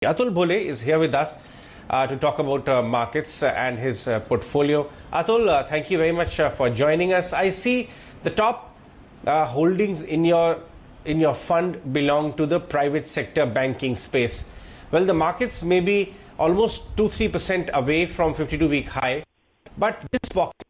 Atul Bhole is here with us to talk about markets and his portfolio. Atul, thank you very much for joining us. I see the top holdings in your fund belong to the private sector banking space. Well, the markets may be almost 2-3% away from 52-week high, but this pocket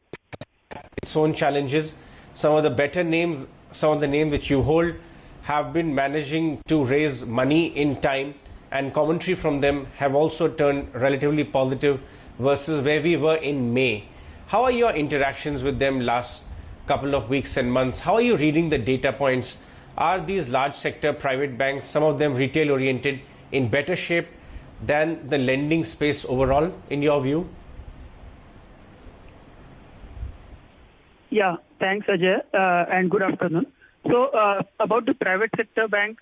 has its own challenges. Some of the better names, some of the names which you hold, have been managing to raise money in time, and commentary from them have also turned relatively positive versus where we were in May. How are your interactions with them last couple of weeks and months? How are you reading the data points? Are these large sector private banks, some of them retail oriented, in better shape than the lending space overall, in your view? Yeah, thanks Ajay, and good afternoon. So about the private sector bank,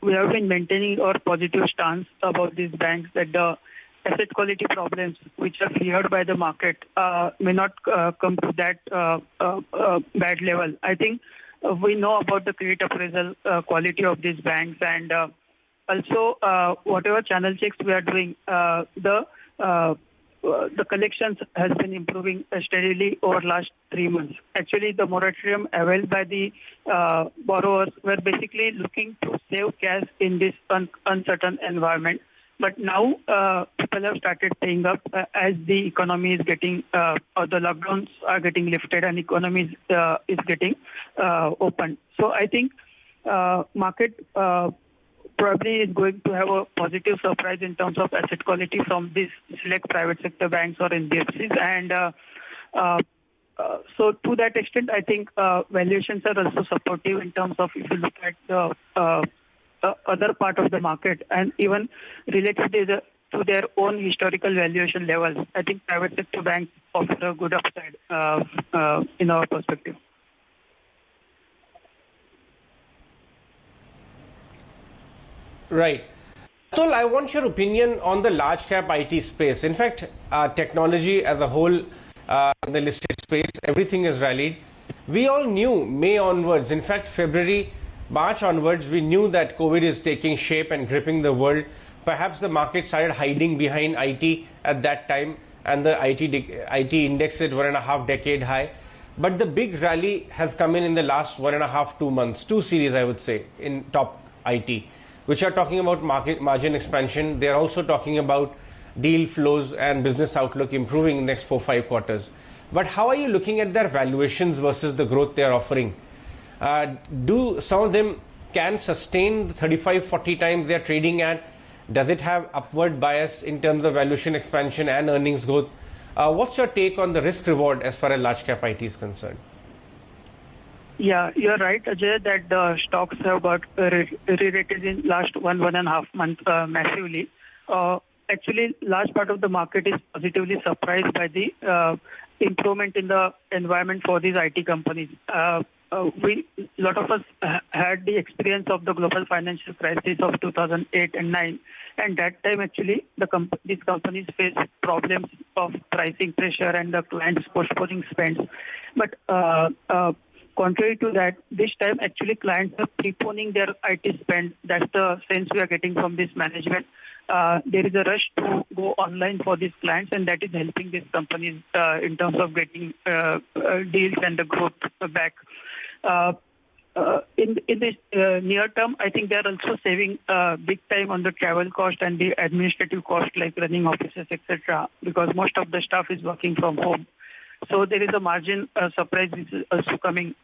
we have been maintaining our positive stance about these banks that the asset quality problems which are feared by the market may not come to that bad level. I think we know about the credit appraisal quality of these banks, and also whatever channel checks we are doing, the collections has been improving steadily over last 3 months. Actually, the moratorium availed by the borrowers were basically looking to save cash in this uncertain environment. But now people have started paying up as the economy is getting, or the lockdowns are getting lifted and economy is getting open. So I think market probably is going to have a positive surprise in terms of asset quality from these select private sector banks or NBFCs. And so to that extent, I think valuations are also supportive in terms of if you look at the other part of the market and even related to their own historical valuation levels. I think private sector banks offer a good upside in our perspective. Right. Atul, I want your opinion on the large cap IT space. In fact, technology as a whole in the listed space, everything is rallied. We all knew May onwards, in fact, February, March onwards, we knew that COVID is taking shape and gripping the world. Perhaps the market started hiding behind IT at that time, and the IT index is 1.5 decade high. But the big rally has come in the last 1.5, 2 months, two series, I would say, in top IT, which are talking about market margin expansion. They are also talking about deal flows and business outlook improving in the next 4-5 quarters. But how are you looking at their valuations versus the growth they are offering? Do some of them can sustain the 35-40 times they are trading at? Does it have upward bias in terms of valuation expansion and earnings growth? What's your take on the risk reward as far as large cap IT is concerned? Yeah, you're right, Ajay, that the stocks have got re-rated in last 1.5 months massively. Actually, large part of the market is positively surprised by the improvement in the environment for these IT companies. Lot of us had the experience of the global financial crisis of 2008 and 9, and that time actually these companies faced problems of pricing pressure and the clients postponing spends. But contrary to that, this time actually clients are preponing their IT spend. That's the sense we are getting from this management. There is a rush to go online for these clients, and that is helping these companies in terms of getting deals and the growth back. In this near term, I think they are also saving big time on the travel cost and the administrative cost like running offices, etc., because most of the staff is working from home. So there is a margin surprise which is also coming.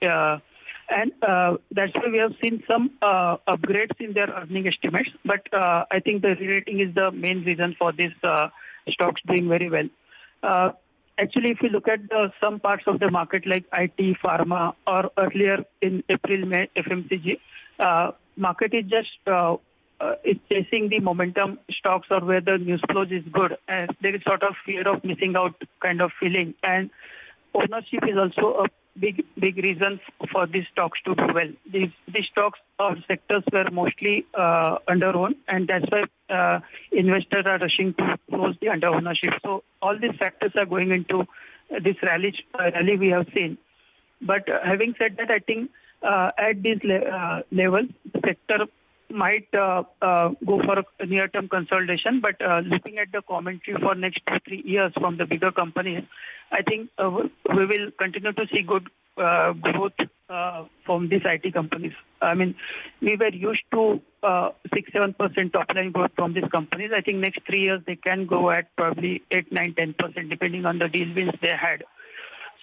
And that's why we have seen some upgrades in their earning estimates. But I think the re-rating is the main reason for these stocks doing very well. Actually, if you look at some parts of the market like IT, pharma, or earlier in April, May, FMCG, market is just is chasing the momentum stocks or where the news flows is good. And there is sort of fear of missing out kind of feeling. And ownership is also a big reason for these stocks to do well. These stocks or sectors were mostly under-owned, and that's why investors are rushing to close the under-ownership. So all these factors are going into this rally we have seen. But having said that, I think at these levels, the sector might go for a near-term consolidation. But looking at the commentary for next 2-3 years from the bigger companies, I think we will continue to see good growth from these IT companies. I mean, we were used to 6-7% top-line growth from these companies. I think next 3 years they can go at probably 8-9-10%, depending on the deal wins they had.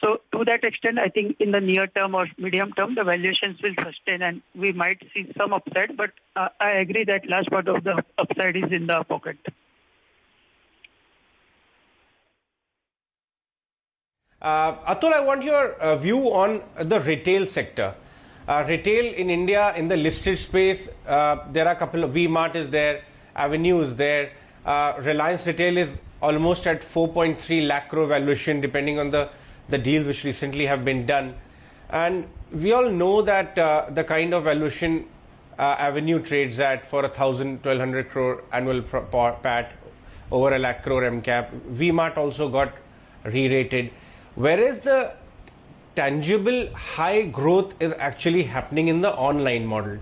So to that extent, I think in the near term or medium term, the valuations will sustain and we might see some upside. But I agree that large part of the upside is in the pocket. Atul, I want your view on the retail sector. Retail in India, in the listed space, there are a couple of, V-Mart is there, Avenue is there, Reliance Retail is almost at 4.3 lakh crore valuation, depending on the deals which recently have been done. And we all know that the kind of valuation Avenue trades at for 1,000-1,200 crore annual PAT, over a lakh crore MCAP. V-Mart also got re-rated. Whereas the tangible high growth is actually happening in the online model.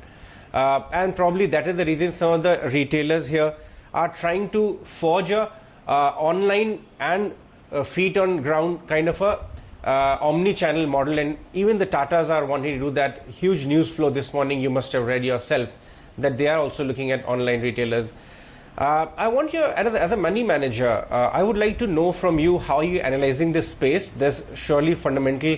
And probably that is the reason some of the retailers here are trying to forge a online and feet on ground kind of a omni-channel model, and even the Tatas are wanting to do that. Huge news flow this morning, you must have read yourself, that they are also looking at online retailers. I want you, as a money manager, I would like to know from you how you are analyzing this space. There's surely fundamental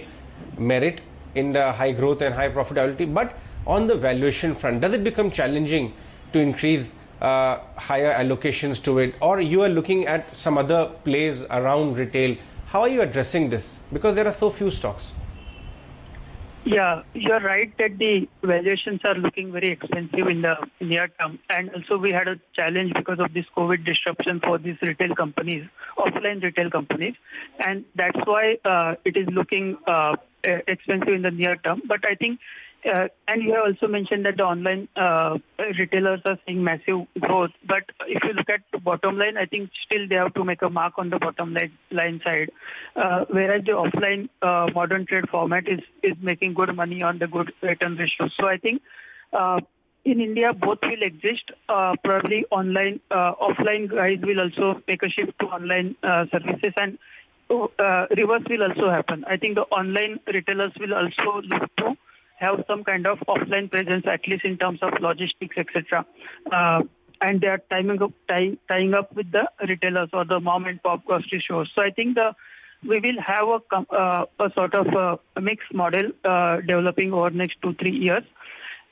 merit in the high growth and high profitability, but on the valuation front, does it become challenging to increase higher allocations to it, or you are looking at some other plays around retail? How are you addressing this? Because there are so few stocks. Yeah, you're right that the valuations are looking very expensive in the near term. And also we had a challenge because of this COVID disruption for these retail companies, offline retail companies. And that's why it is looking expensive in the near term. But I think, and you have also mentioned that the online retailers are seeing massive growth. But if you look at the bottom line, I think still they have to make a mark on the bottom line side. Whereas the offline modern trade format is making good money on the good return ratio. So I think in India, both will exist. Probably online, offline guys will also make a shift to online services, and reverse will also happen. I think the online retailers will also look to have some kind of offline presence, at least in terms of logistics, etc. And they are tying up with the retailers or the mom and pop grocery stores. So I think we will have a sort of a mixed model developing over the next 2-3 years.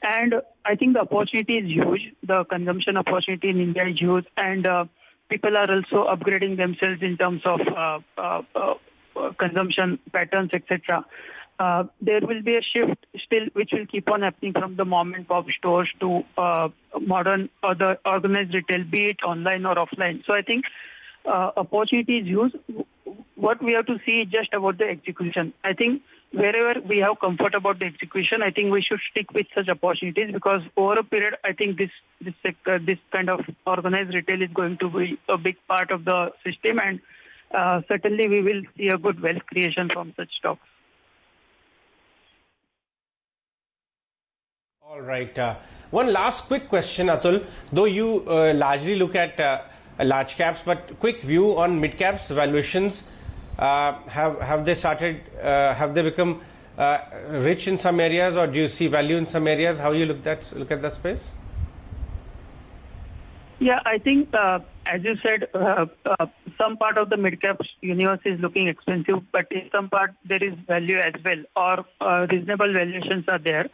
And I think the opportunity is huge. The consumption opportunity in India is huge, and people are also upgrading themselves in terms of consumption patterns, etc. There will be a shift still, which will keep on happening from the mom and pop stores to modern or the organized retail, be it online or offline. So I think opportunity is huge. What we have to see is just about the execution. I think wherever we have comfort about the execution, I think we should stick with such opportunities, because over a period, I think this sector, this kind of organized retail is going to be a big part of the system, and certainly we will see a good wealth creation from such stocks. All right. One last quick question, Atul. Though you largely look at large caps, but quick view on mid caps valuations. Have they started? Have they become rich in some areas, or do you see value in some areas? How you look at that space? Yeah, I think as you said, some part of the mid-cap universe is looking expensive, but in some part there is value as well, or reasonable valuations are there.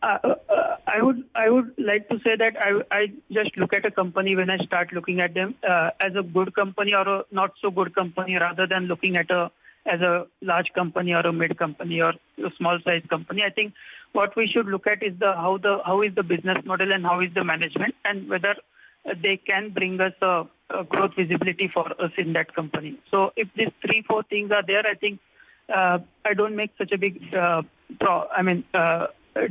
I would like to say that I just look at a company when I start looking at them as a good company or a not so good company, rather than looking at as a large company or a mid company or a small size company. I think what we should look at is how is the business model and how is the management, and whether they can bring us a growth visibility for us in that company. So if these 3-4 things are there, I think I don't make such a big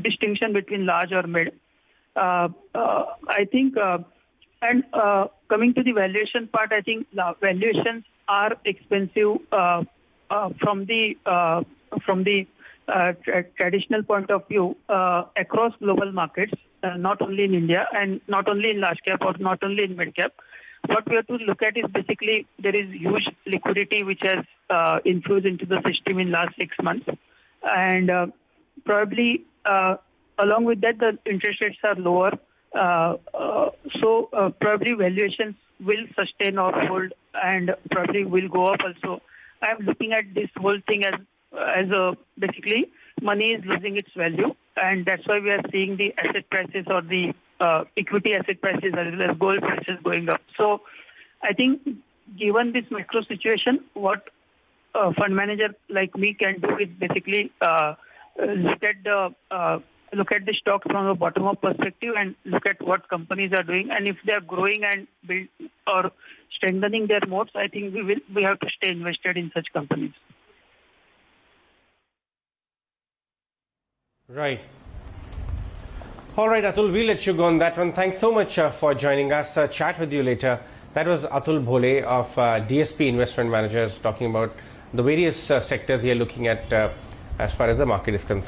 distinction between large or mid. I think, and coming to the valuation part, I think valuations are expensive from the traditional point of view across global markets, not only in India and not only in large cap or not only in mid cap. What we have to look at is basically there is huge liquidity which has infused into the system in last 6 months, and probably along with that the interest rates are lower, so probably valuations will sustain or hold and probably will go up also. I am looking at this whole thing as basically money is losing its value, and that's why we are seeing the asset prices or the equity asset prices as well as gold prices going up. So I think given this macro situation, what a fund manager like me can do is basically look at the stocks from a bottom-up perspective and look at what companies are doing, and if they are growing and build or strengthening their moats, I think we have to stay invested in such companies. Right. All right, Atul, we'll let you go on that one. Thanks so much for joining us. Chat with you later. That was Atul Bhole of DSP Investment Managers talking about the various sectors he are looking at as far as the market is concerned.